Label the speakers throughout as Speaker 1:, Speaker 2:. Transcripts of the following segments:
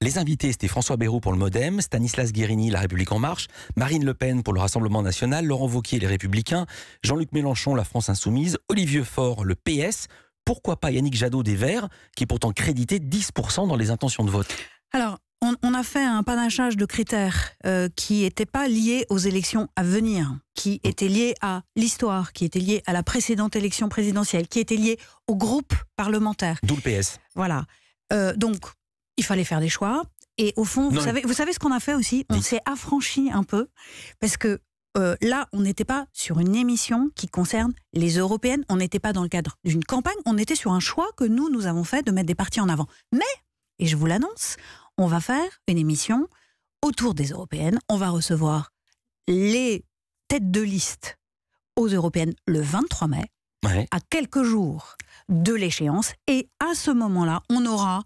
Speaker 1: Les invités, c'était François Bayrou pour le Modem, Stanislas Guérini, La République En Marche, Marine Le Pen pour le Rassemblement National, Laurent Wauquiez, Les Républicains, Jean-Luc Mélenchon, La France Insoumise, Olivier Faure, le PS. Pourquoi pas Yannick Jadot des Verts, qui est pourtant crédité 10% dans les intentions de vote?
Speaker 2: Alors, on a fait un panachage de critères qui n'étaient pas liés aux élections à venir, qui étaient liés à l'histoire, qui étaient liés à la précédente élection présidentielle, qui étaient liés au groupe parlementaire.
Speaker 1: D'où le PS.
Speaker 2: Voilà. Donc, il fallait faire des choix. Et au fond, vous savez ce qu'on a fait aussi? On s'est affranchi un peu, parce que là, on n'était pas sur une émission qui concerne les européennes, on n'était pas dans le cadre d'une campagne, on était sur un choix que nous avons fait de mettre des partis en avant. Mais, et je vous l'annonce, on va faire une émission autour des européennes. On va recevoir les têtes de liste aux européennes le 23 mai, à quelques jours de l'échéance. Et à ce moment-là, on aura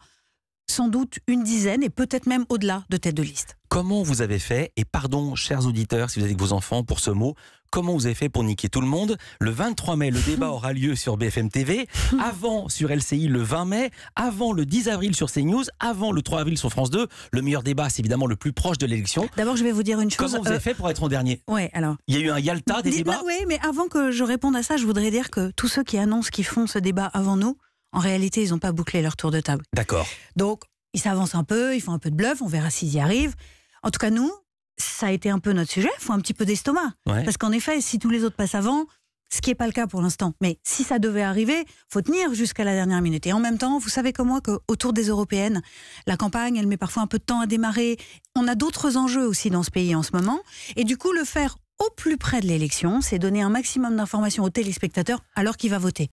Speaker 2: sans doute une dizaine et peut-être même au-delà de têtes de liste.
Speaker 1: Comment vous avez fait, et pardon, chers auditeurs, si vous êtes avec vos enfants pour ce mot, comment vous avez fait pour niquer tout le monde? Le 23 mai, le débat aura lieu sur BFM TV, avant sur LCI le 20 mai, avant le 10 avril sur CNews, avant le 3 avril sur France 2. Le meilleur débat, c'est évidemment le plus proche de l'élection.
Speaker 2: D'abord, je vais vous dire une chose.
Speaker 1: Comment vous avez fait pour être en dernier?
Speaker 2: Ouais, alors.
Speaker 1: Il y a eu un Yalta des débats?
Speaker 2: Oui, mais avant que je réponde à ça, je voudrais dire que tous ceux qui annoncent qu'ils font ce débat avant nous, en réalité, ils n'ont pas bouclé leur tour de table.
Speaker 1: D'accord.
Speaker 2: Donc, ils s'avancent un peu, ils font un peu de bluff, on verra s'ils y arrivent. En tout cas, nous, ça a été un peu notre sujet, il faut un petit peu d'estomac. Ouais. Parce qu'en effet, si tous les autres passent avant, ce qui n'est pas le cas pour l'instant, mais si ça devait arriver, il faut tenir jusqu'à la dernière minute. Et en même temps, vous savez comme moi qu'autour des européennes, la campagne, elle met parfois un peu de temps à démarrer. On a d'autres enjeux aussi dans ce pays en ce moment. Et du coup, le faire au plus près de l'élection, c'est donner un maximum d'informations aux téléspectateurs alors qu'il va voter.